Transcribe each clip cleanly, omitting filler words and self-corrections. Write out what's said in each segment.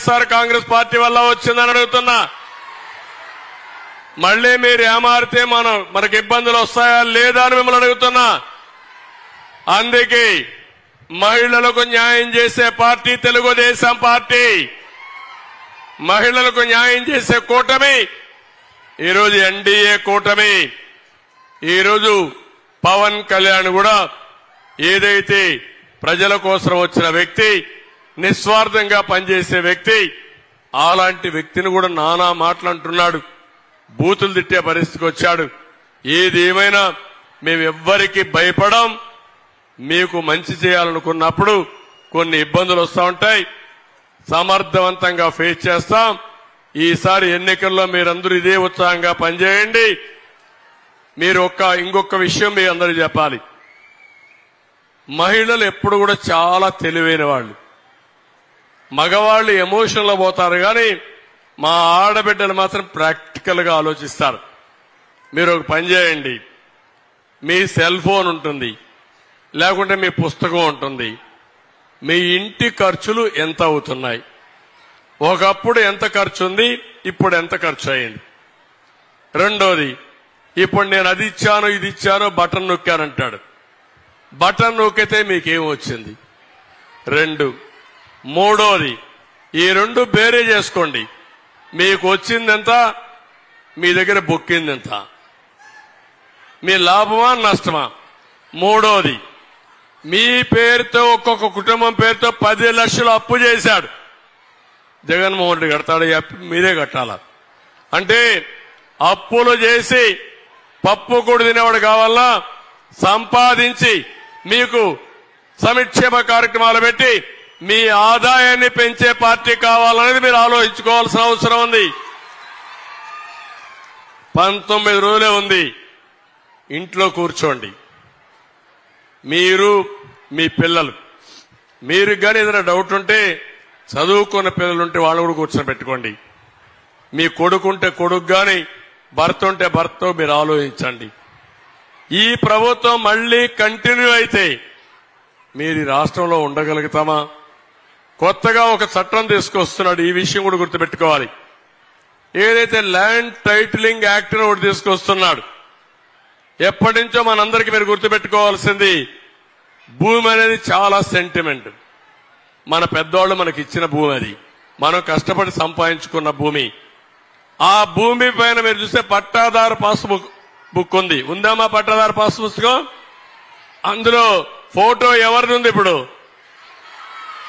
YSR Congress party వల్ల వచ్చిందని అడుగుతున్నా. మళ్లీ మీరు ఏమారితే మనకు ఇబ్బందులు వస్తాయా లేదా అని మిమ్మల్ని అడుగుతున్నా. అందుకే మహిళలకు న్యాయం చేసే పార్టీ తెలుగుదేశం పార్టీ. మహిళలకు న్యాయం చేసే కూటమి ఈరోజు ఎన్డీఏ కూటమి. ఈరోజు పవన్ కళ్యాణ్ కూడా ఏదైతే ప్రజల కోసం వచ్చిన వ్యక్తి, నిస్వార్థంగా పనిచేసే వ్యక్తి, అలాంటి వ్యక్తిని కూడా నానా మాటలంటున్నాడు. బూతులు తిట్టే పరిస్థితికి వచ్చాడు. ఏది ఏమైనా మేమెవ్వరికి భయపడం. మీకు మంచి చేయాలనుకున్నప్పుడు కొన్ని ఇబ్బందులు వస్తూ ఉంటాయి. సమర్థవంతంగా ఫేస్ చేస్తాం. ఈసారి ఎన్నికల్లో మీరందరూ ఇదే ఉత్సాహంగా పనిచేయండి. మీరు ఇంకొక విషయం మీ అందరూ చెప్పాలి. మహిళలు ఎప్పుడు కూడా చాలా తెలివైన వాళ్ళు. మగవాళ్ళు ఎమోషన్లో పోతారు కానీ మా ఆడబిడ్డలు మాత్రం ప్రాక్టికల్ గా ఆలోచిస్తారు. మీరు ఒక పని చేయండి. మీ సెల్ ఫోన్ ఉంటుంది, లేకుంటే మీ పుస్తకం ఉంటుంది. మీ ఇంటి ఖర్చులు ఎంత అవుతున్నాయి, ఒకప్పుడు ఎంత ఖర్చు ఉంది, ఇప్పుడు ఎంత ఖర్చు అయింది. రెండోది, ఇప్పుడు నేను అది ఇచ్చాను ఇది ఇచ్చాను బటన్ నొక్కానంటాడు. బటన్ నొక్కితే మీకేం వచ్చింది? 2. మూడోది, ఈ 2 బేరే చేసుకోండి. మీకు వచ్చిందెంత, మీ దగ్గర బొక్కిందెంత, మీ లాభమా నష్టమా? మూడోది, మీ పేరుతో ఒక్కొక్క కుటుంబం పేరుతో 10 లక్షలు అప్పు చేశాడు జగన్మోహన్ రెడ్డి. కడతాడు, మీరే కట్టాల. అంటే అప్పులు చేసి పప్పు కూడా తినేవాడు కావాలన్నా సంపాదించి మీకు సంక్షేమ కార్యక్రమాలు పెట్టి మీ ఆదాయాన్ని పెంచే పార్టీ కావాలనేది మీరు ఆలోచించుకోవాల్సిన అవసరం ఉంది. 19 రోజులే ఉంది. ఇంట్లో కూర్చోండి. మీరు మీ పిల్లలు, మీరు కానీ ఏదైనా డౌట్ ఉంటే చదువుకున్న పిల్లలుంటే వాళ్ళు కూడా కూర్చొని పెట్టుకోండి. మీ కొడుకుంటే కొడుకు గాని, భర్త ఉంటే భర్త మీరు ఆలోచించండి. ఈ ప్రభుత్వం మళ్లీ కంటిన్యూ అయితే మీరు రాష్ట్రంలో ఉండగలుగుతామా? కొత్తగా ఒక చట్టం తీసుకొస్తున్నాడు. ఈ విషయం కూడా గుర్తుపెట్టుకోవాలి. ఏదైతే ల్యాండ్ టైటిలింగ్ యాక్ట్ అని ఒకటి తీసుకొస్తున్నాడు. ఎప్పటి నుంచో మనందరికీ మీరు గుర్తుపెట్టుకోవాల్సింది, భూమి అనేది చాలా సెంటిమెంట్. మన పెద్దవాళ్ళు మనకి ఇచ్చిన భూమి, అది మనం కష్టపడి సంపాదించుకున్న భూమి. ఆ భూమి పైన మీరు చూస్తే పట్టాదారు పాస్ బుక్ ఉంది. ఉందామా పట్టాదారు పాస్ పుస్తకం? అందులో ఫోటో ఎవరిది ఉంది? ఇప్పుడు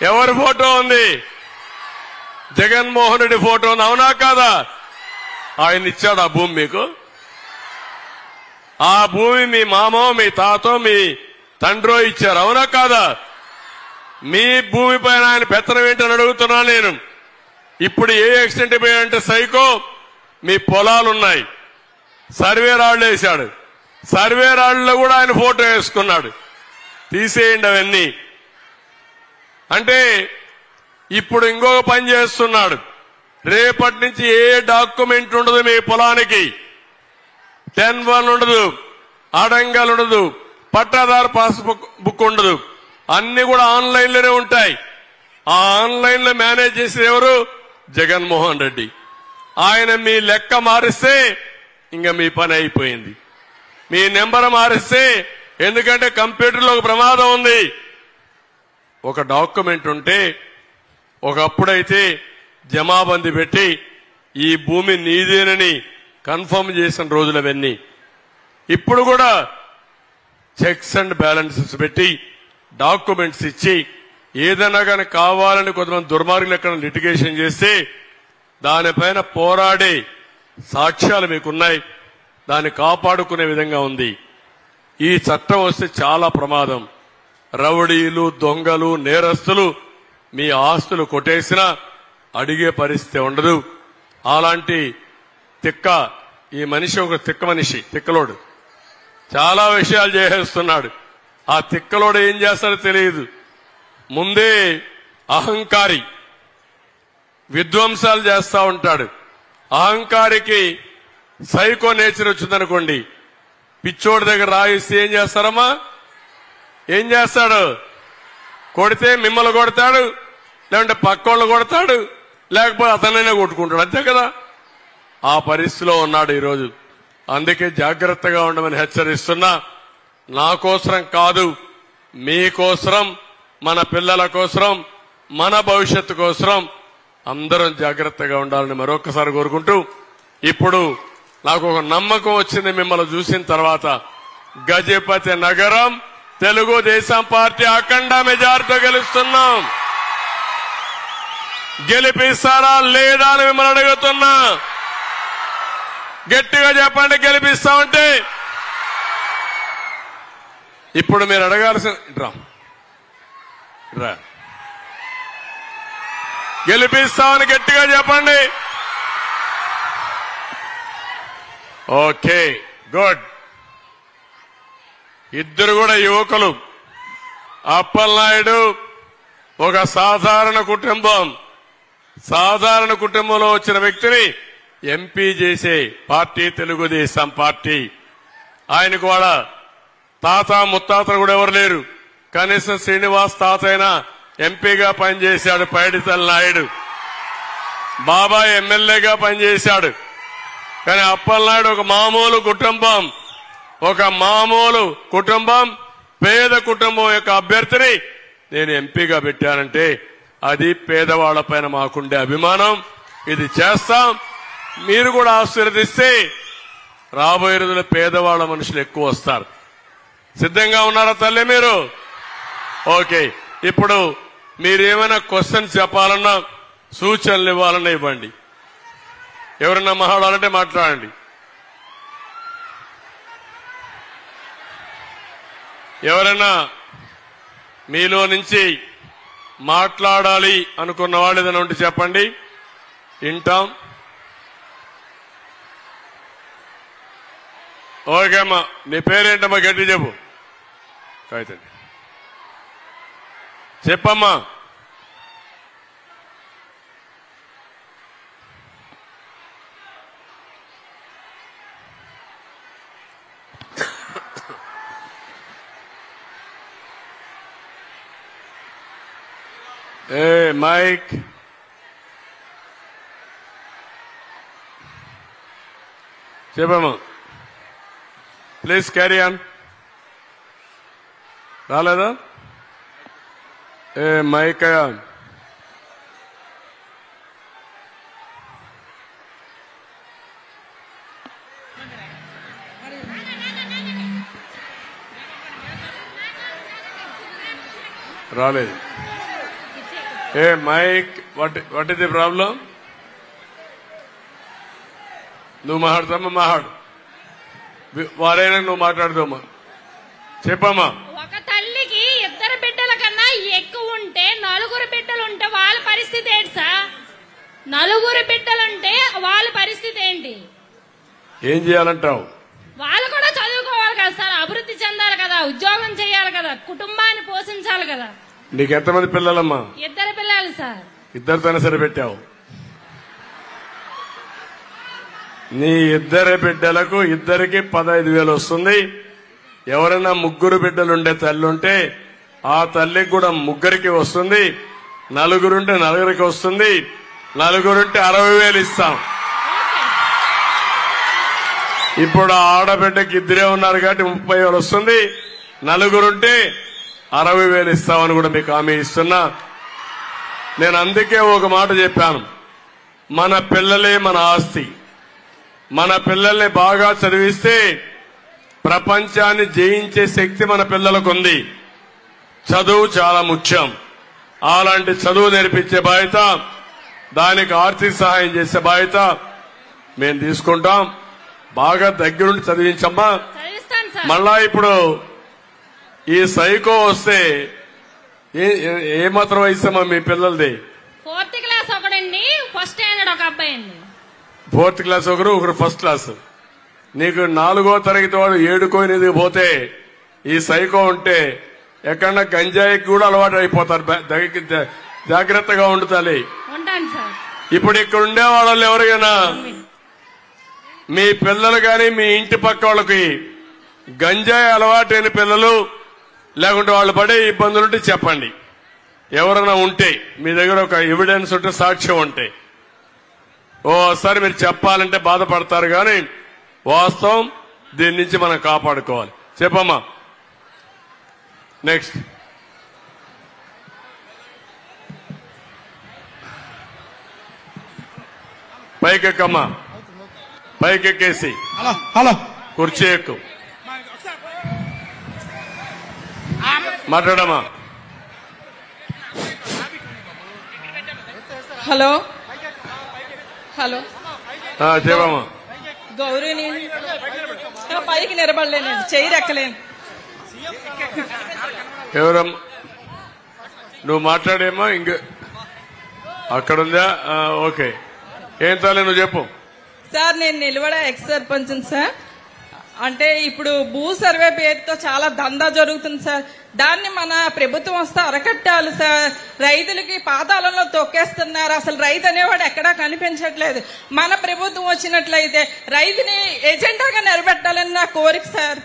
ఎవరి ఫోటో ఉంది? జగన్మోహన్ రెడ్డి ఫోటో ఉంది. అవునా కాదా? ఆయన ఇచ్చాడు ఆ భూమి మీకు. ఆ భూమి మీ మామో మీ తాతో మీ తండ్రో ఇచ్చారు. అవునా కాదా? మీ భూమి పైన ఆయన పెత్తనం ఏంటని అడుగుతున్నా నేను. ఇప్పుడు ఏ ఎక్స్టెంట్ పోయాడంటే సైకో, మీ పొలాలున్నాయి, సర్వే రాళ్లు వేశాడు. సర్వే రాళ్లలో కూడా ఆయన ఫోటో వేసుకున్నాడు. తీసేయండి అవన్నీ. అంటే ఇప్పుడు ఇంకొక పని చేస్తున్నాడు. రేపటి నుంచి ఏ డాక్యుమెంట్ ఉండదు మీ పొలానికి. 10-1 ఉండదు, అడంగల్ ఉండదు, పట్టాదారు పాస్ బుక్ ఉండదు. అన్ని కూడా ఆన్లైన్ లోనే ఉంటాయి. ఆ ఆన్లైన్ లో మేనేజ్ చేసేది ఎవరు? జగన్మోహన్ రెడ్డి. ఆయన మీ లెక్క మారిస్తే ఇంకా మీ పని అయిపోయింది. మీ నెంబర్ మారిస్తే, ఎందుకంటే కంప్యూటర్లో ఒక ప్రమాదం ఉంది. ఒక డాక్యుమెంట్ ఉంటే ఒకప్పుడైతే జమాబందీ పెట్టి ఈ భూమి నీదేనని కన్ఫర్మ్ చేసిన రోజులు అవన్నీ. ఇప్పుడు కూడా చెక్స్ అండ్ బ్యాలెన్సెస్ పెట్టి డాక్యుమెంట్స్ ఇచ్చి ఏదైనా కానీ కావాలని కొంతమంది దుర్మార్గులు ఎక్కడ లిటిగేషన్ చేస్తే దానిపైన పోరాడే సాక్ష్యాలు మీకున్నాయి. దాన్ని కాపాడుకునే విధంగా ఉంది. ఈ చట్టం వస్తే చాలా ప్రమాదం. రౌడీలు, దొంగలు, నేరస్తులు మీ ఆస్తులు కొట్టేసినా అడిగే పరిస్థితి ఉండదు. అలాంటి ఈ మనిషి ఒక తిక్క మనిషి, తిక్కలోడు. చాలా విషయాలు చేసేస్తున్నాడు. ఆ తిక్కలోడు ఏం చేస్తాడో తెలియదు. ముందే అహంకారి, విధ్వంసాలు చేస్తా ఉంటాడు. అహంకారికి సైకో నేచర్ వచ్చిందనుకోండి, పిచ్చోడి దగ్గర రాయిస్తే ఏం చేస్తారమ్మా? ఏం చేస్తాడు? కొడితే మిమ్మల్ని కొడతాడు, లేదంటే పక్కోళ్ళు కొడతాడు, లేకపోతే అతనైనా కొట్టుకుంటాడు, అంతే కదా. ఆ పరిస్థితిలో ఉన్నాడు ఈరోజు. అందుకే జాగ్రత్తగా ఉండమని హెచ్చరిస్తున్నా. నా కోసరం కాదు, మీకోసరం, మన పిల్లల కోసరం, మన భవిష్యత్తు కోసరం అందరం జాగ్రత్తగా ఉండాలని మరొకసారి కోరుకుంటూ, ఇప్పుడు నాకు ఒక నమ్మకం వచ్చింది మిమ్మల్ని చూసిన తర్వాత. గజపతి నగరం తెలుగుదేశం పార్టీ అఖండ మెజార్టీతో గెలుస్తున్నాం. గెలిపిస్తారా లేదా అని మిమ్మల్ని అడుగుతున్నా. గట్టిగా చెప్పండి, గెలిపిస్తామంటే. ఇప్పుడు మీరు అడగాల్సిన రా గెలిపిస్తామని గట్టిగా చెప్పండి. Okay, good. ఇద్దరు కూడా యువకులు. అప్పలనాయుడు ఒక సాధారణ కుటుంబంలో వచ్చిన వ్యక్తిని ఎంపీ చేసే పార్టీ తెలుగుదేశం పార్టీ. ఆయనకు వాళ్ళ తాత ముత్తాతలు కూడా ఎవరు లేరు. కనీసం శ్రీనివాస్ తాత అయినా ఎంపీగా పనిచేశాడు. పైడితల్లి నాయుడు బాబాయ్ ఎమ్మెల్యేగా పనిచేశాడు. కానీ అప్పలనాయుడు ఒక మామూలు కుటుంబం, పేద కుటుంబం యొక్క అభ్యర్థిని నేను ఎంపీగా పెట్టానంటే అది పేదవాళ్లపైన మాకుండే అభిమానం. ఇది చేస్తాం. మీరు కూడా ఆశీర్వదిస్తే రాబోయే రోజుల్లో పేదవాళ్ల మనుషులు ఎక్కువ వస్తారు. సిద్ధంగా ఉన్నారా తల్లి మీరు? ఓకే, ఇప్పుడు మీరేమైనా క్వశ్చన్స్ చెప్పాలన్నా, సూచనలు ఇవ్వాలన్నా ఇవ్వండి. ఎవరన్నా మాట్లాడాలంటే మాట్లాడండి. ఎవరైనా మీలో నుంచి మాట్లాడాలి అనుకున్న వాళ్ళు ఏదైనా ఉంటే చెప్పండి, వింటాం. ఓకే అమ్మా, నీ పేరేంటమ్మా? గట్టి చెప్పు. కాయితండి చెప్పమ్మా. ఏ మైక్ చెప్పమ్మా. Please carry on. రాలేదా? ఏ మైక్ రాలేదు. ఏ mike what is the problem? నువ్వు మాట్లాడతామా? మాట్లాడు. వారైనా నువ్వు మాట్లాడుతామా? చెప్పమ్మా. ఒక తల్లికి ఇద్దరు బిడ్డల కన్నా ఎక్కువ ఉంటే, నలుగురు బిడ్డలుంటే వాళ్ళ పరిస్థితి ఏంటి సార్? నలుగురు బిడ్డలుంటే వాళ్ళ పరిస్థితి ఏంటి? ఏం చేయాలంటావు? వాళ్ళు కూడా చదువుకోవాలి కదా సార్, అభివృద్ధి చెందాలి కదా, ఉద్యోగం చేయాలి కదా, కుటుంబాన్ని పోషించాలి కదా. నీకు ఎంతమంది పిల్లలమ్మా? ఇద్దరు పిల్లలు సార్. ఇద్దరితోనే సరిపెట్టావు. నీ ఇద్దరి బిడ్డలకు ఇద్దరికి 15,000 వస్తుంది. ఎవరైనా ముగ్గురు బిడ్డలుండే తల్లి ఉంటే ఆ తల్లికి కూడా ముగ్గురికి వస్తుంది. నలుగురుంటే నలుగురికి వస్తుంది. నలుగురుంటే 60,000 ఇస్తాం. ఇప్పుడు ఆడబిడ్డకి ఇద్దరే ఉన్నారు కాబట్టి 30,000 వస్తుంది. నలుగురుంటే 60,000 ఇస్తామని కూడా మీకు హామీ ఇస్తున్నా. నేను అందుకే ఒక మాట చెప్పాను, మన పిల్లలే మన ఆస్తి. మన పిల్లల్ని బాగా చదివిస్తే ప్రపంచాన్ని జయించే శక్తి మన పిల్లలకు ఉంది. చదువు చాలా ముఖ్యం. అలాంటి చదువు నేర్పించే బాధ్యత, దానికి ఆర్థిక సహాయం చేసే బాధ్యత మేము తీసుకుంటాం. బాగా దగ్గరుండి చదివించమ్మా. మళ్ళా ఇప్పుడు ఈ సైకో వస్తే ఏ మాత్రం వయసమ్మా మీ పిల్లలది? 4th క్లాస్ ఒకడండి, ఫస్ట్ స్టాండర్డ్ ఒక అబ్బాయి అండి. 4th క్లాస్ ఒకరు ఫస్ట్ క్లాస్. నీకు 4వ తరగతి వాడు 7 పోతే ఈ సైకో ఉంటే ఎక్కడన్నా గంజాయికి కూడా అలవాటు అయిపోతారు. జాగ్రత్తగా ఉండుతాలి. ఇప్పుడు ఇక్కడ ఉండే వాళ్ళు ఎవరికైనా మీ పిల్లలు గాని మీ ఇంటి పక్క వాళ్ళకి గంజాయి అలవాటైన పిల్లలు లేకుంటే వాళ్ళు పడే ఇబ్బందులుంటే చెప్పండి. ఎవరైనా ఉంటే మీ దగ్గర ఒక ఎవిడెన్స్ ఉంటే, సాక్ష్యం ఉంటే ఓసారి మీరు చెప్పాలంటే బాధపడతారు కానీ వాస్తవం దీని నుంచి మనం కాపాడుకోవాలి. చెప్పమ్మా. నెక్స్ట్ పైకెక్కమ్మా. పైకెక్కేసి హలో కుర్చీ ఎక్కు. మాట్లాడమ్మా. హలో హలో చెప్పమ్మా. గౌరీని పైకి నిలబడలేను, చెయ్యి రెక్కలేను. ఎవరమ్మా నువ్వు మాట్లాడేమ్మా. ఇంక అక్కడుందా? ఓకే. ఏం తాలే నువ్వు చెప్పు. సార్ నేను నిలబడ ఎక్స్ సర్పంచ్ సార్. అంటే ఇప్పుడు భూ సర్వే పేరుతో చాలా దందా జరుగుతుంది సార్. దాన్ని మన ప్రభుత్వం వస్తే అరకట్టాలి సార్. రైతులకి పాతాళంలో తొక్కేస్తున్నారు. అసలు రైతు అనేవాడు ఎక్కడా కనిపించట్లేదు. మన ప్రభుత్వం వచ్చినట్లయితే రైతుని ఎజెండాగా నిలబెట్టాలని నా కోరిక సార్.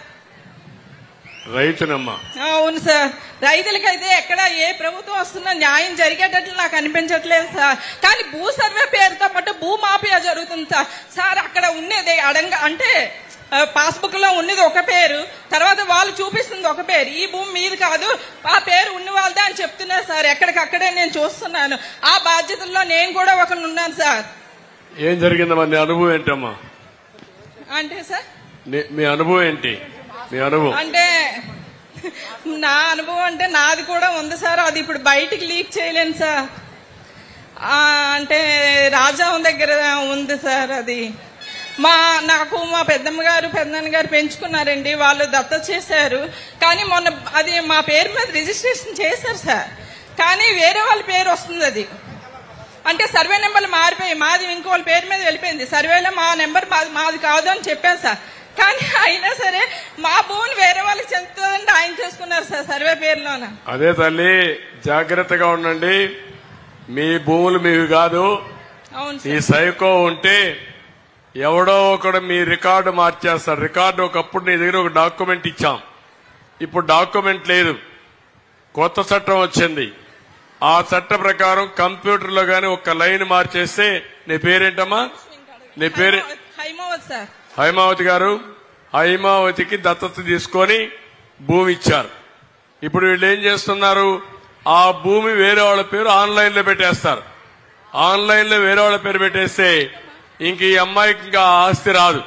రైతునమ్మా. అవును సార్. రైతులకైతే ఎక్కడ ఏ ప్రభుత్వం వస్తున్నా న్యాయం జరిగేటట్లు నాకు అనిపించట్లేదు సార్. కానీ భూ సర్వే పేరుతో పాటు భూ మాఫియా జరుగుతుంది సార్. సార్ అక్కడ ఉండేది అంటే పాస్బుక్ లో ఉన్నది ఒక పేరు, తర్వాత వాళ్ళు చూపిస్తుంది ఒక పేరు. ఈ భూమి మీది కాదు, ఆ పేరు ఉన్న వాళ్ళదే అని చెప్తున్నారు సార్. ఎక్కడికక్కడే నేను చూస్తున్నాను. ఆ బాధ్యతల్లో నేను కూడా ఒకరు ఉన్నాను సార్. ఏం జరిగిందమ్మా? నీ అనుభవం ఏంటమ్మా? అంటే సార్ మీ అనుభవం ఏంటి? మీ అనుభవం అంటే నా అనుభవం అంటే నాది కూడా ఉంది సార్. అది ఇప్పుడు బయటికి లీక్ చేయలేను సార్. అంటే రాజాం దగ్గర ఉంది సార్. అది నాకు మా పెద్దమ్మ గారు పెద్దనాన్న గారు పెంచుకున్నారండి. వాళ్ళు దత్తత చేశారు. కానీ మొన్న అది మా పేరు మీద రిజిస్ట్రేషన్ చేశారు సార్. కానీ వేరే వాళ్ళ పేరు వస్తుంది. అది అంటే సర్వే నెంబర్లు మారిపోయి మాది ఇంకో వాళ్ళ పేరు మీద వెళ్ళిపోయింది. సర్వేలో మా నెంబర్ మాది కాదు అని చెప్పాను సార్. కానీ అయినా సరే మా భూమిని వేరే వాళ్ళకి చెందుతుందంటే ఆయన చేసుకున్నారు సార్ సర్వే పేరులోన. అదే తల్లి, జాగ్రత్తగా ఉండండి. మీ భూములు మీవి కాదు. ఈ సైకో ఉంటే ఎవడో ఒకడు మీ రికార్డు మార్చేస్తాడు. రికార్డు ఒకప్పుడు నీ దగ్గర ఒక డాక్యుమెంట్ ఇచ్చాం, ఇప్పుడు డాక్యుమెంట్ లేదు. కొత్త చట్టం వచ్చింది. ఆ చట్ట ప్రకారం కంప్యూటర్ లో గాని ఒక లైన్ మార్చేస్తే నీ పేరేంటమ్మా? నీ పేరు హైమావతి సార్. హైమావతి గారు. హైమావతికి దత్తత తీసుకొని భూమి ఇచ్చారు. ఇప్పుడు వీళ్ళు ఏం చేస్తున్నారు? ఆ భూమి వేరే వాళ్ళ పేరు ఆన్లైన్ లో పెట్టేస్తారు. ఆన్లైన్ లో వేరే వాళ్ళ పేరు పెట్టేస్తే ఇంక ఈ అమ్మాయికి ఇంకా ఆస్తి రాదు.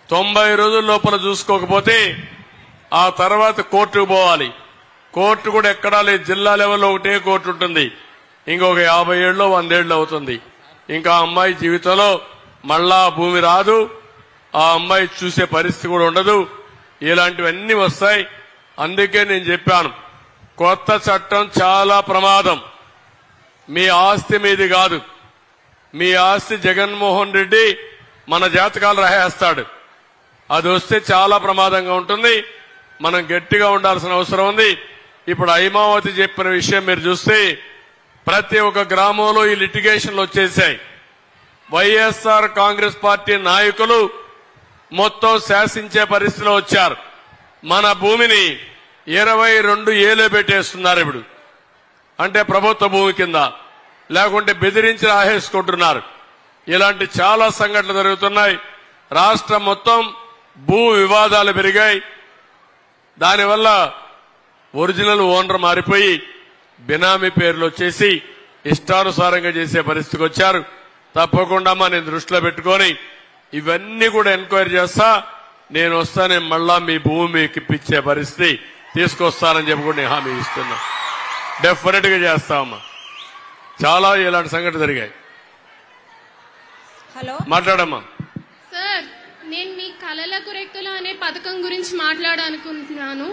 90 రోజుల లోపల చూసుకోకపోతే ఆ తర్వాత కోర్టుకు పోవాలి. కోర్టు కూడా ఎక్కడా లేదు. జిల్లా లెవెల్లో ఒకటే కోర్టు ఉంటుంది. ఇంకొక 50 ఏళ్ళు 100 ఏళ్ళు అవుతుంది. ఇంకా అమ్మాయి జీవితంలో మళ్ళా భూమి రాదు. ఆ అమ్మాయి చూసే పరిస్థితి కూడా ఉండదు. ఇలాంటివన్నీ వస్తాయి. అందుకే నేను చెప్పాను, కొత్త చట్టం చాలా ప్రమాదం. మీ ఆస్తి మీది కాదు. మీ ఆస్తి జగన్మోహన్ రెడ్డి మన జాతకాలు రాయేస్తాడు. అది వస్తే చాలా ప్రమాదంగా ఉంటుంది. మనం గట్టిగా ఉండాల్సిన అవసరం ఉంది. ఇప్పుడు హైమావతి చెప్పిన విషయం మీరు చూస్తే ప్రతి ఒక్క గ్రామంలో ఈ లిటిగేషన్లు వచ్చేసాయి. వైఎస్ఆర్ కాంగ్రెస్ పార్టీ నాయకులు మొత్తం శాసించే పరిస్థితిలో వచ్చారు. మన భూమిని 22 ఏళ్ళు పెట్టేస్తున్నారు ఇప్పుడు. అంటే ప్రభుత్వ భూమి కింద, లేకుంటే బెదిరించి రాహేసుకుంటున్నారు. ఇలాంటి చాలా సంఘటనలు జరుగుతున్నాయి. రాష్ట్రం మొత్తం భూ వివాదాలు పెరిగాయి. దానివల్ల ఒరిజినల్ ఓనర్ మారిపోయి బినామీ పేర్లు వచ్చేసి ఇష్టానుసారంగా చేసే పరిస్థితికి వచ్చారు. తప్పకుండా నేను దృష్టిలో పెట్టుకొని ఇవన్నీ కూడా ఎంక్వైరీ చేస్తా. నేను వస్తానే మళ్ళా మీ భూమి మీకు ఇప్పించే పరిస్థితి తీసుకొస్తానని చెప్పి కూడా నేను హామీ ఇస్తున్నా. డెఫినెట్ గా చేస్తామమ్మా. చాలా ఇలాంటి సంఘటనలు జరిగాయి. హలో, మాట్లాడమ్మా. సార్, నేను మీ కళలకు రెక్కలు అనే పథకం గురించి మాట్లాడాలనుకుంటున్నాను.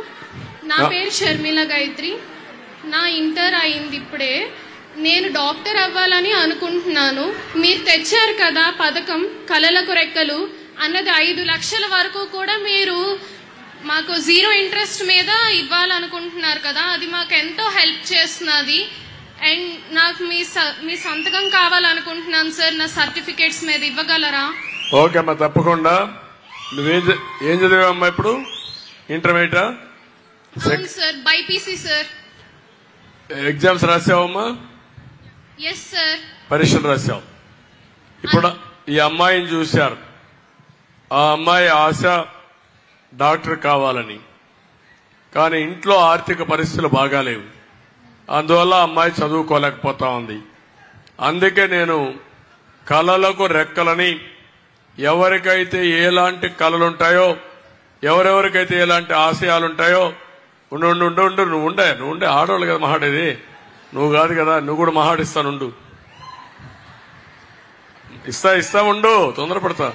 నా పేరు షర్మిల గాయత్రి. నా ఇంటర్ అయింది ఇప్పుడే. నేను డాక్టర్ అవ్వాలని అనుకుంటున్నాను. మీరు తెచ్చారు కదా పథకం కళలకు రెక్కలు అన్నది 5 లక్షల వరకు కూడా మీరు మాకు 0 ఇంట్రెస్ట్ మీద ఇవ్వాలనుకుంటున్నారు కదా. అది మాకు ఎంతో హెల్ప్ చేస్తున్నది. అండ్ నాకు మీ సంతకం కావాలనుకుంటున్నాను సార్. నా సర్టిఫికేట్స్ మీద ఇవ్వగలరా? ఓకే అమ్మా, తప్పకుండా. ఏం చదివామ్మా ఇప్పుడు? ఇంటర్మీడియటా? అవును సార్, బైపీసీ సార్. ఎగ్జామ్స్ రాసావమ్మా? Yes sir. పరీక్షలు రాసావు. ఇప్పుడు ఈ అమ్మాయిని చూశారు. ఆ అమ్మాయి ఆశ డాక్టర్ కావాలని, కానీ ఇంట్లో ఆర్థిక పరిస్థితులు బాగాలేవు. అందువల్ల అమ్మాయి చదువుకోలేకపోతా ఉంది. అందుకే నేను కళలకు రెక్కలని, ఎవరికైతే ఎలాంటి కళలుంటాయో, ఎవరెవరికైతే ఎలాంటి ఆశయాలుంటాయో, నువ్వు ఉండే ఆడవాళ్ళు కదా మహాడేది, నువ్వు కాదు కదా, నువ్వు కూడా మహాడిస్తానుండు. ఇస్తా ఉండు, తొందరపడతా.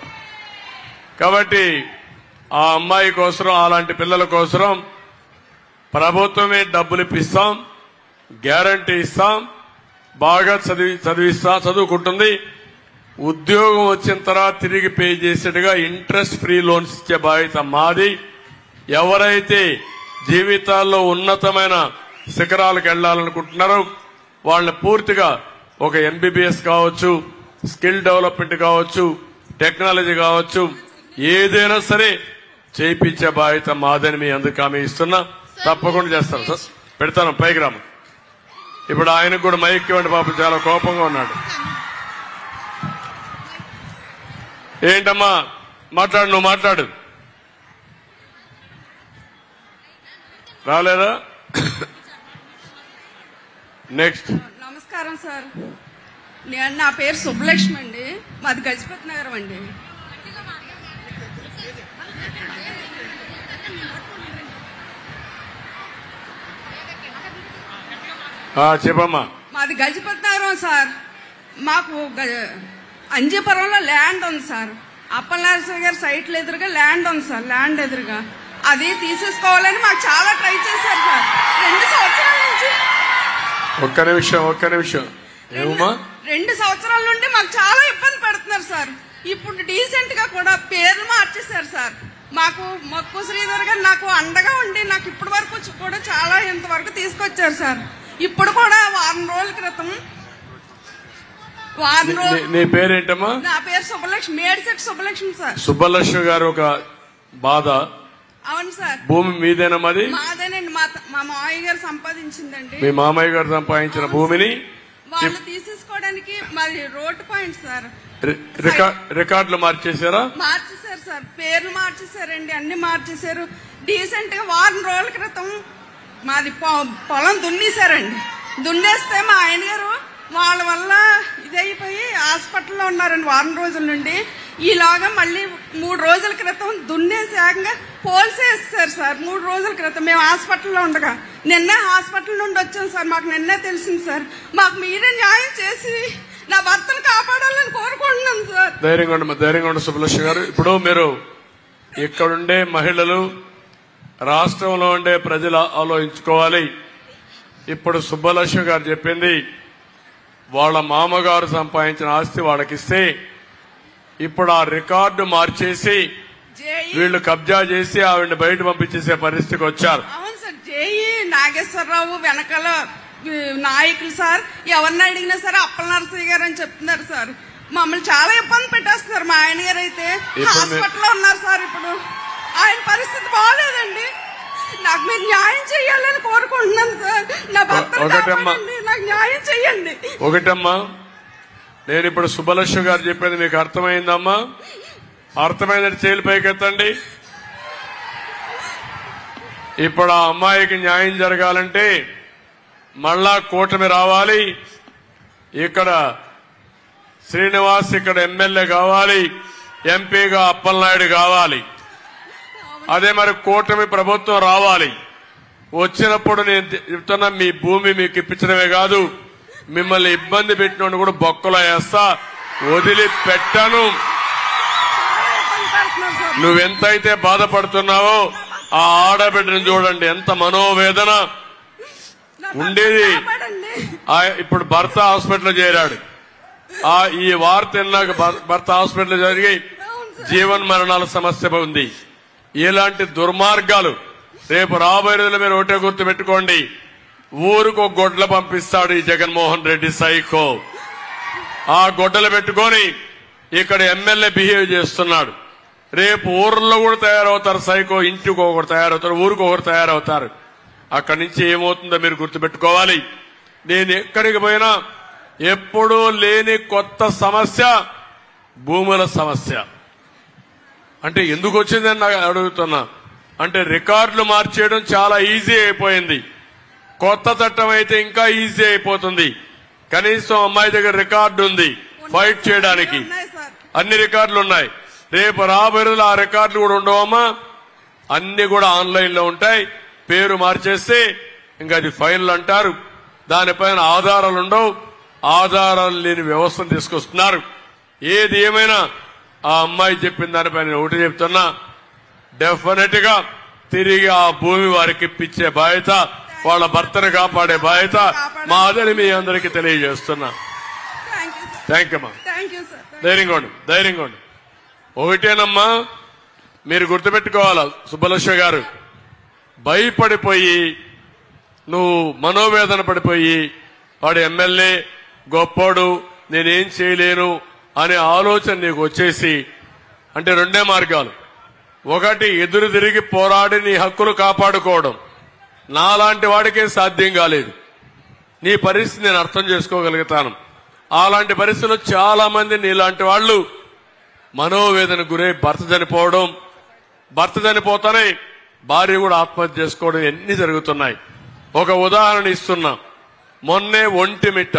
కాబట్టి ఆ అమ్మాయి కోసం, అలాంటి పిల్లల కోసం ప్రభుత్వమే డబ్బులు ఇప్పిస్తాం, గ్యారంటీ ఇస్తాం, బాగా చదువుకుంటుంది. ఉద్యోగం వచ్చిన తర్వాత తిరిగి పే చేసేట్టుగా ఇంట్రెస్ట్ ఫ్రీ లోన్స్ ఇచ్చే బాధ్యత మాది. ఎవరైతే జీవితాల్లో ఉన్నతమైన శిఖరాలకు వెళ్లాలనుకుంటున్నారో వాళ్ళని పూర్తిగా ఒక ఎంబీబీఎస్ కావచ్చు, స్కిల్ డెవలప్మెంట్ కావచ్చు, టెక్నాలజీ కావచ్చు, ఏదైనా సరే చేయించే బాధ్యత మాదని మీ అందుకు హామీ ఇస్తున్నా. తప్పకుండా చేస్తాను సార్, పెడతాను పైకి రాము. ఇప్పుడు ఆయనకు కూడా మైక్ ఇవ్వండి, పాపం చాలా కోపంగా ఉన్నాడు. ఏంటమ్మా మాట్లాడు, నువ్వు మాట్లాడు. రాలేదా? నెక్స్ట్. నమస్కారం సార్, నా పేరు సుబ్బలక్ష్మి అండి, మాది గజపతి నగరం అండి. చెప్పమ్మా. మాది గజపతి నగరం సార్. మాకు అంజీపురంలో ల్యాండ్ ఉంది సార్. అప్పలనరసింహ గారి సైట్లు ఎదురుగా ల్యాండ్ ఉంది సార్, ల్యాండ్ ఎదురుగా. అది తీసేసుకోవాలని మాకు చాలా ట్రై చేశారు సార్ 2 సంవత్సరాల నుంచి. ఒక్క నిమిషం ఏమమ్మా? 2 సంవత్సరాల నుండి మాకు చాలా ఇబ్బంది పెడుతున్నారు సార్. ఇప్పుడు డీసెంట్ గా కూడా పేర్లు మార్చేశారు సార్. మాకు మక్కు శ్రీధర్ గారు నాకు అండగా ఉండి నాకు ఇప్పటి వరకు కూడా చాలా ఇంతవరకు తీసుకొచ్చారు సార్. ఇప్పుడు కూడా వారం రోజుల క్రితం నీ పేరేంటమ్మా? నా పేరు సుబ్బలక్ష్మి, మేడిశెట్టి సుబ్బలక్ష్మి సార్. సుబ్బలక్ష్మి గారు ఒక బాధ. అవును సార్. భూమి మీదేనా? మాదేనండి, మా మామయ్య గారు సంపాదించిందండి. మీ మామయ్య గారు సంపాదించిన భూమిని వాళ్ళు తీసేసుకోవడానికి మరి రోడ్ పాయింట్ సార్. రికార్డులు మార్చేశారా? మార్చేశారు సార్, పేర్లు మార్చేశారండి, అన్ని మార్చేశారు. డీసెంట్ గా వారం రోజుల క్రితం మాది పొలం దున్నేశారండి. దున్నేస్తే మా ఆయన గారు వాళ్ళ వల్ల ఇదైపోయి హాస్పిటల్లో ఉన్నారండి వారం రోజుల నుండి. ఈలాగా మళ్ళీ 3 రోజుల క్రితం దున్నేసాక పోల్సేస్తారు సార్. 3 రోజుల క్రితం మేము హాస్పిటల్లో ఉండగా నిన్నే హాస్పిటల్ నుండి వచ్చాం సార్. మాకు నిన్నే తెలిసింది సార్. మాకు మీరే న్యాయం చేసి నా భర్తను కాపాడాలని కోరుకుంటున్నాను సార్. ధైర్యంగా ఉండి సుబ్బలక్ష్మి గారు. ఇప్పుడు మీరు ఇక్కడుండే మహిళలు, రాష్ట్రంలో ఉండే ప్రజలు ఆలోచించుకోవాలి. ఇప్పుడు సుబ్బలక్ష్మి గారు చెప్పింది వాళ్ళ మామగారు సంపాదించిన ఆస్తి వాళ్ళకిస్తే ఇప్పుడు ఆ రికార్డు మార్చేసి వీళ్ళు కబ్జా చేసి ఆవిడని బయట పంపించేసే పరిస్థితికి వచ్చారు. అవును సార్. జేఈ నాగేశ్వరరావు వెనకాల నాయకులు సార్, ఎవరిని అడిగినా సరే అప్పలనరసింహ గారు అని చెప్తున్నారు సార్. మమ్మల్ని చాలా ఇబ్బంది పెట్టేస్తున్నారు. మా ఆయన గారు అయితే హాస్పిటల్లో ఉన్నారు సార్. ఇప్పుడు ఆయన పరిస్థితి బాగాలేదండి. నాకు మీరు న్యాయం చేయాలని కోరుకుంటున్నాను సార్. నా భర్త నాకు న్యాయం చెయ్యండి. ఒకటమ్మా, నేను ఇప్పుడు సుబ్బలక్ష్మి గారు చెప్పేది మీకు అర్థమైందమ్మా? అర్థమైందంటే చేతులు పైకెత్తండి. ఇప్పుడు ఆ అమ్మాయికి న్యాయం జరగాలంటే మళ్ళా కూటమి రావాలి. ఇక్కడ శ్రీనివాస్ ఇక్కడ ఎమ్మెల్యే కావాలి, ఎంపీగా అప్పలనాయుడు కావాలి. అదే మరి కూటమి ప్రభుత్వం రావాలి. వచ్చినప్పుడు నేను చెప్తున్నా, మీ భూమి మీకు ఇప్పించడమే కాదు, మిమ్మల్ని ఇబ్బంది పెట్టినోడు కూడా బొక్కలో వేస్తా, వదిలిపెట్టను. నువ్వెంతైతే బాధపడుతున్నావో ఆ ఆడబిడ్డను చూడండి, ఎంత మనోవేదన ఉండేది. ఇప్పుడు భర్త హాస్పిటల్లో చేరాడు. ఈ వార్త విన్నాక భర్త హాస్పిటల్ జరిగి జీవన్ మరణాల సమస్య ఉంది. ఇలాంటి దుర్మార్గాలు రేపు రాబోయే రోజుల్లో మీరు ఒకటే గుర్తు పెట్టుకోండి. ఊరుకు గొడ్ల పంపిస్తాడు ఈ జగన్మోహన్ రెడ్డి సైకో. ఆ గొడ్డలు పెట్టుకొని ఇక్కడ ఎమ్మెల్యే బిహేవ్ చేస్తున్నాడు. రేపు ఊర్లో కూడా తయారవుతారు సైకో. ఇంటికి ఒకరు తయారవుతారు, ఊరికి ఒకరు తయారవుతారు. అక్కడి నుంచి ఏమవుతుందో మీరు గుర్తుపెట్టుకోవాలి. నేను ఎక్కడికి పోయినా ఎప్పుడూ లేని కొత్త సమస్య భూముల సమస్య. అంటే ఎందుకు వచ్చిందని నాకు అడుగుతున్నా. అంటే రికార్డులు మార్చేయడం చాలా ఈజీ అయిపోయింది. కొత్త చట్టం అయితే ఇంకా ఈజీ అయిపోతుంది. కనీసం అమ్మాయి దగ్గర రికార్డు ఉంది ఫైట్ చేయడానికి, అన్ని రికార్డులు ఉన్నాయి. రేపు రాబోయే రోజులు ఆ రికార్డులు కూడా ఉండవమ్మా, అన్ని కూడా ఆన్లైన్ లో ఉంటాయి. పేరు మార్చేస్తే ఇంకా అది ఫైనల్ అంటారు. దానిపైన ఆధారాలు ఉండవు. ఆధారాలు లేని వ్యవస్థను తీసుకొస్తున్నారు. ఏది ఏమైనా ఆ అమ్మాయి చెప్పిన దానిపైన ఒకటి చెప్తున్నా, డెఫినెట్ గా తిరిగి ఆ భూమి వారికి ఇప్పించే బాధ్యత, వాళ్ళ భర్తను కాపాడే బాధ్యత మాదని మీ అందరికీ తెలియజేస్తున్నా. థ్యాంక్ యూ అమ్మా. ధైర్యంగా ఉండు, ధైర్యంగా ఉండు. ఒకటేనమ్మా మీరు గుర్తుపెట్టుకోవాలా సుబ్బలక్ష్మి గారు, భయపడిపోయి నువ్వు మనోవేదన పడిపోయి వాడు ఎమ్మెల్యే గొప్పోడు నేనేం చేయలేను అనే ఆలోచన నీకు వచ్చేసి, అంటే రెండే మార్గాలు. ఒకటి ఎదురు తిరిగి పోరాడి నీ హక్కులు కాపాడుకోవడం. నాలాంటి వాడికే సాధ్యం కాలేదు. నీ పరిస్థితి నేను అర్థం చేసుకోగలుగుతాను. అలాంటి పరిస్థితుల్లో చాలా మంది నీలాంటి వాళ్ళు మనోవేదన గురై భర్త చనిపోవడం, భర్త చనిపోతానే భార్య కూడా ఆత్మహత్య చేసుకోవడం ఎన్ని జరుగుతున్నాయి. ఒక ఉదాహరణ ఇస్తున్నా. మొన్నే ఒంటిమిట్ట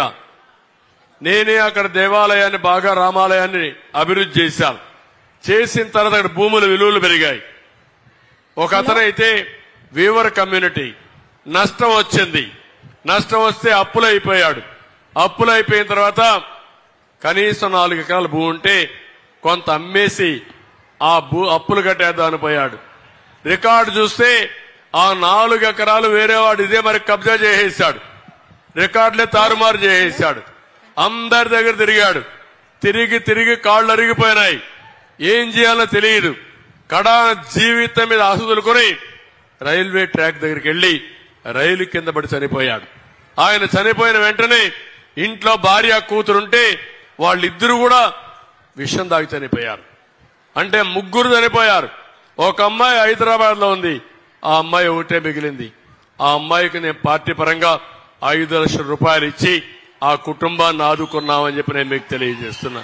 నేనే అక్కడ దేవాలయాన్ని బాగా రామాలయాన్ని అభివృద్ధి చేశాను. చేసిన తర్వాత అక్కడ భూముల విలువలు పెరిగాయి. ఒక అతనైతే వీవర్ కమ్యూనిటీ నష్టం వచ్చింది. నష్టం వస్తే అప్పులైపోయాడు. అప్పులైపోయిన తర్వాత కనీసం 4 ఎకరాల భూమి ఉంటే కొంత అమ్మేసి ఆ అప్పులు కట్టేద్దామని పోయాడు. రికార్డు చూస్తే ఆ 4 ఎకరాలు వేరేవాడు ఇదే మరి కబ్జా చేసేశాడు. రికార్డులే తారుమారు చేసేశాడు. అందరి దగ్గర తిరిగాడు. తిరిగి తిరిగి కాళ్ళు అరిగిపోయినాయి. ఏం చేయాలో తెలియదు. కడా జీవితం మీద ఆశుదులుకొని రైల్వే ట్రాక్ దగ్గరికి వెళ్లి రైలు కింద పడి చనిపోయాడు. ఆయన చనిపోయిన వెంటనే ఇంట్లో భార్య కూతురుంటే వాళ్ళిద్దరూ కూడా విషం దాగి చనిపోయారు. అంటే 3 చనిపోయారు. ఒక అమ్మాయి హైదరాబాద్ లో ఉంది. ఆ అమ్మాయి ఒకటే మిగిలింది. ఆ అమ్మాయికి నేను పార్టీ పరంగా 5 లక్షల రూపాయలు ఇచ్చి ఆ కుటుంబాన్ని ఆదుకున్నామని చెప్పి నేను మీకు తెలియజేస్తున్నా.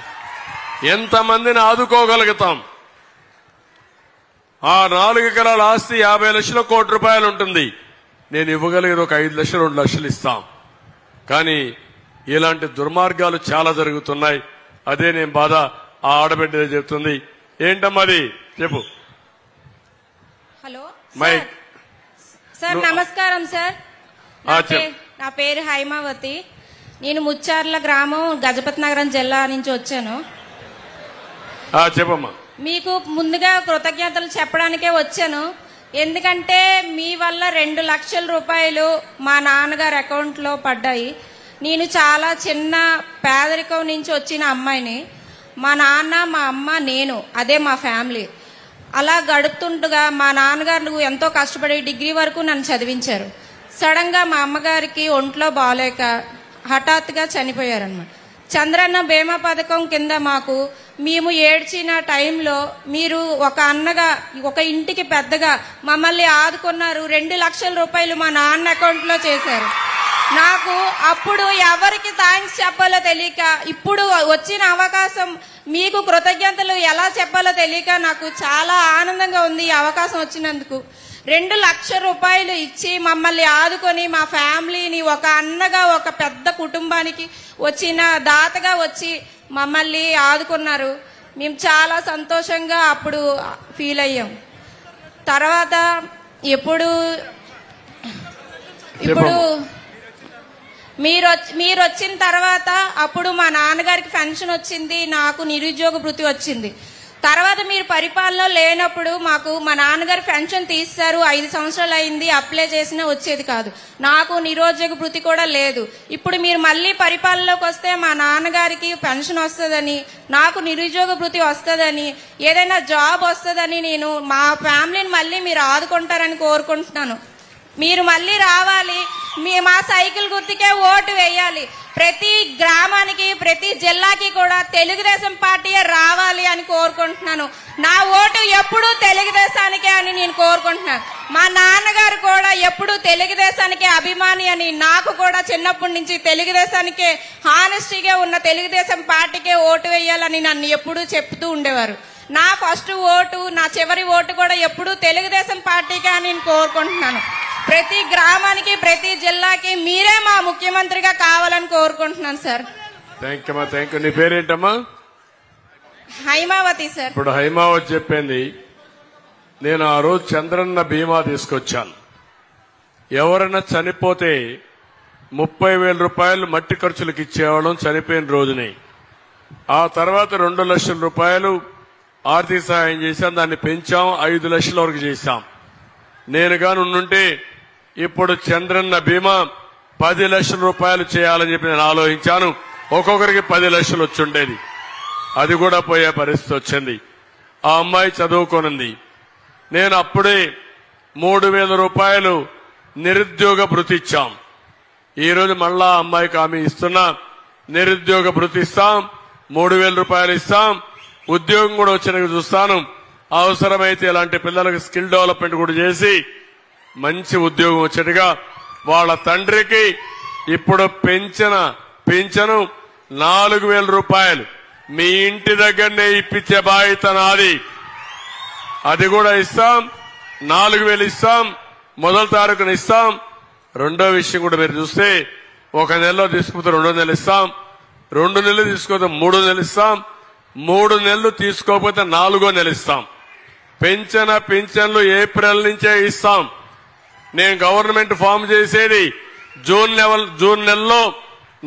ఎంతమందిని ఆదుకోగలుగుతాం? ఆ 4 ఎకరాల ఆస్తి 50 లక్షల కోటి రూపాయలు ఉంటుంది. నేను ఇవ్వగలిగేది ఒక 5 లక్షలు 2 లక్షలు ఇస్తాం. కానీ ఇలాంటి దుర్మార్గాలు చాలా జరుగుతున్నాయి. అదే నేను బాధ. ఆ ఆడబిడ్డ చెప్తుంది. ఏంటమ్మది చెప్పు. Hello mic. సార్ నమస్కారం సార్. నా పేరు హైమావతి. నేను ముచ్చార్ల గ్రామం గజపతి నగరం జిల్లా నుంచి వచ్చాను. చెప్పమ్మా. మీకు ముందుగా కృతజ్ఞతలు చెప్పడానికే వచ్చాను. ఎందుకంటే మీ వల్ల 2 లక్షల రూపాయలు మా నాన్నగారి అకౌంట్ లో పడ్డాయి. నేను చాలా చిన్న పేదరికం నుంచి వచ్చిన అమ్మాయిని. మా నాన్న, మా అమ్మ, నేను, అదే మా ఫ్యామిలీ. అలా గడుపుతుండగా మా నాన్నగారు ఎంతో కష్టపడి డిగ్రీ వరకు నన్ను చదివించారు. సడన్ గా మా అమ్మగారికి ఒంట్లో బాగోలేక హఠాత్తుగా చనిపోయారనమాట. చంద్రన్న బీమా పథకం కింద మేము ఏడ్చిన టైంలో మీరు ఒక అన్నగా, ఒక ఇంటికి పెద్దగా మమ్మల్ని ఆదుకున్నారు. 2 లక్షల రూపాయలు మా నాన్న అకౌంట్ లో చేశారు. నాకు అప్పుడు ఎవరికి థ్యాంక్స్ చెప్పాలో తెలియక, ఇప్పుడు వచ్చిన అవకాశం మీకు కృతజ్ఞతలు ఎలా చెప్పాలో తెలియక నాకు చాలా ఆనందంగా ఉంది. ఈ అవకాశం వచ్చినందుకు 2 లక్షల రూపాయలు ఇచ్చి మమ్మల్ని ఆదుకొని మా ఫ్యామిలీని ఒక అన్నగా, ఒక పెద్ద కుటుంబానికి వచ్చిన దాతగా వచ్చి మమ్మల్ని ఆదుకున్నారు. మేము చాలా సంతోషంగా అప్పుడు ఫీల్ అయ్యాం. తర్వాత ఇప్పుడు మీరు వచ్చిన తర్వాత అప్పుడు మా నాన్నగారికి పెన్షన్ వచ్చింది, నాకు నిరుద్యోగ భృతి వచ్చింది. తర్వాత మీరు పరిపాలనలో లేనప్పుడు మా నాన్నగారు పెన్షన్ తీస్తారు. 5 సంవత్సరాలు అయింది, అప్లై చేసినా వచ్చేది కాదు. నాకు నిరుద్యోగ భృతి కూడా లేదు. ఇప్పుడు మీరు మళ్ళీ పరిపాలనలోకి వస్తే మా నాన్నగారికి పెన్షన్ వస్తుందని, నాకు నిరుద్యోగ భృతి వస్తుందని, ఏదైనా జాబ్ వస్తుందని, నేను మా ఫ్యామిలీని మళ్ళీ మీరు ఆదుకుంటారని కోరుకుంటున్నాను. మీరు మళ్ళీ రావాలి. మా సైకిల్ గుర్తుకే ఓటు వేయాలి. ప్రతి గ్రామానికి, ప్రతి జిల్లాకి కూడా తెలుగుదేశం పార్టీ రావాలి అని కోరుకుంటున్నాను. నా ఓటు ఎప్పుడూ తెలుగుదేశానికే అని నేను కోరుకుంటున్నాను. మా నాన్నగారు కూడా ఎప్పుడు తెలుగుదేశానికి అభిమాని అని, నాకు కూడా చిన్నప్పటి నుంచి తెలుగుదేశానికే హానెస్టీగా ఉన్న తెలుగుదేశం పార్టీకే ఓటు వేయాలని నన్ను ఎప్పుడూ చెప్తూ ఉండేవారు. నా ఫస్ట్ ఓటు, నా చివరి ఓటు కూడా ఎప్పుడూ తెలుగుదేశం పార్టీకే అని నేను కోరుకుంటున్నాను. ప్రతి గ్రామానికి, ప్రతి జిల్లాకి మీరే మా ముఖ్యమంత్రిగా కావాలని కోరుకుంటున్నాను sir. Thank you. Thank you. నీ పేరేంటమ్మా? హైమావతి సార్. ఇప్పుడు హైమావతి చెప్పింది, నేను ఆ రోజు చంద్రన్న బీమా తీసుకొచ్చాను. ఎవరైనా చనిపోతే 30,000 రూపాయలు మట్టి ఖర్చులకు ఇచ్చేవాళ్ళం చనిపోయిన రోజునే. ఆ తర్వాత 2 లక్షల రూపాయలు ఆర్థిక సహాయం చేశాం, దాన్ని పెంచాం, 5 లక్షల వరకు చేశాం. నేను గాని ఉండుంటే ఇప్పుడు చంద్రన్న బీమా 10 లక్షల రూపాయలు చేయాలని చెప్పి నేను ఆలోచించాను. ఒక్కొక్కరికి 10 లక్షలు వచ్చుండేది. అది కూడా పోయే పరిస్థితి వచ్చింది. ఆ అమ్మాయి చదువుకోనుంది. నేను అప్పుడే 3,000 రూపాయలు నిరుద్యోగ భృతి ఇచ్చాం. ఈ రోజు మళ్ళా అమ్మాయికి హామీ ఇస్తున్నా, నిరుద్యోగ భృతి ఇస్తాం, 3,000 రూపాయలు ఇస్తాం, ఉద్యోగం కూడా వచ్చినట్టు చూస్తాను. అవసరమైతే ఇలాంటి పిల్లలకు స్కిల్ డెవలప్మెంట్ కూడా చేసి మంచి ఉద్యోగం వచ్చేట్టుగా వాళ్ళ తండ్రికి ఇప్పుడు పెంచను 4,000 రూపాయలు మీ ఇంటి దగ్గరనే ఇప్పించే బాధ్యత నాది. అది కూడా ఇస్తాం. 4,000 ఇస్తాం, మొదటి తారీఖున ఇస్తాం. రెండో విషయం కూడా మీరు చూస్తే, 1 నెలలో తీసుకుంటే 2 నెలలు ఇస్తాం, 2 నెలలు తీసుకోతే 3 నెలలు ఇస్తాం, 3 నెలలు తీసుకోకపోతే 4వ నెల ఇస్తాం. పింఛన్లు ఏప్రిల్ నుంచే ఇస్తాం. నేను గవర్నమెంట్ ఫామ్ చేసేది జూన్ నెలలో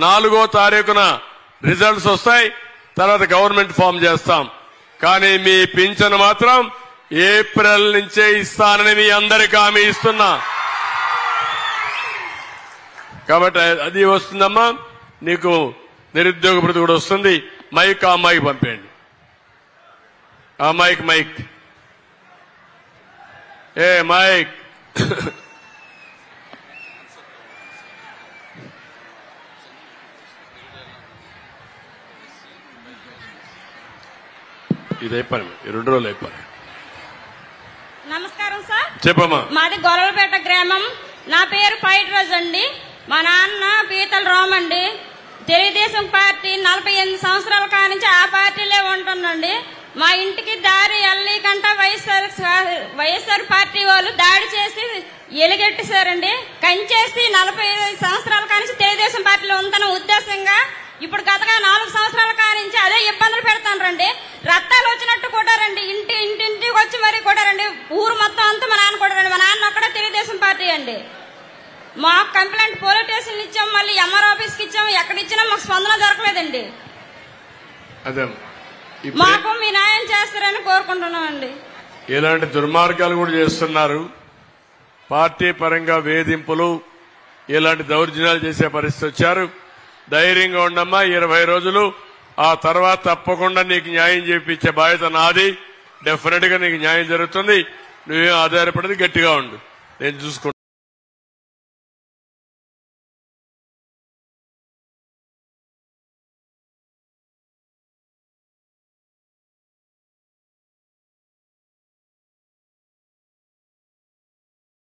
4వ తారీఖున రిజల్ట్స్ వస్తాయి. తర్వాత గవర్నమెంట్ ఫామ్ చేస్తాం. కానీ మీ పింఛన్ మాత్రం ఏప్రిల్ నుంచే ఇస్తానని మీ అందరికీ హామీ ఇస్తున్నా. కాబట్టి అది వస్తుందమ్మా. నీకు నిరుద్యోగ భృతి కూడా వస్తుంది. మైక్ ఆ అమ్మాయికి పంపేయండి. ఆ మైక్ మైక్ ఇది అయిపోయి 2 రోజులు అయిపోయి. నమస్కారం సార్. చెప్పమ్మా. మాది గొల్లపేట గ్రామం. నా పేరు పైట్రోజ్ అండి. మా నాన్న పీతల రామ్ అండి. తెలుగుదేశం పార్టీ 48 సంవత్సరాల కానించి ఆ పార్టీలే ఉంటుందండి. మా ఇంటికి దారి ఎల్లీకంట వైఎస్ఆర్ పార్టీ వాళ్ళు దాడి చేసి ఎలుగెట్టేశారండి. కంచేసి 45 సంవత్సరాల కానించి తెలుగుదేశం పార్టీలో ఉందన్న ఉద్దేశంగా ఇప్పుడు గతగా 4 సంవత్సరాల కానించి అదే ఇబ్బందులు పెడతానండి. రక్తాలు వచ్చినట్టు కూడా రండి, ఇంటింటికి వచ్చి మరీ కూడా రండి. ఊరు మొత్తం అంతా మా నాన్న కూడా రండి. మా నాన్న ఒక్కడే తెలుగుదేశం పార్టీ అండి. మాకు కంప్లైంట్ పోలీస్ స్టేషన్ ఇచ్చాం, మళ్ళీ ఎంఆర్ ఆఫీస్కి ఇచ్చాం. ఎక్కడ ఇచ్చినా మాకు స్పందన దొరకలేదండి. మాకు మీ న్యాయం చేస్తారని కోరుకుంటున్నామండి. ఇలాంటి దుర్మార్గాలు కూడా చేస్తున్నారు. పార్టీ పరంగా వేధింపులు, ఇలాంటి దౌర్జన్యాలు చేసే పరిస్థితి వచ్చారు. ధైర్యంగా ఉండమ్మా. 20 రోజులు, ఆ తర్వాత తప్పకుండా నీకు న్యాయం చేయించే బాధ్యత నాది. డెఫినెట్ గా నీకు న్యాయం జరుగుతుంది. నువ్వేం ఆధారపడేది గట్టిగా ఉండు, నేను చూసుకుంటా.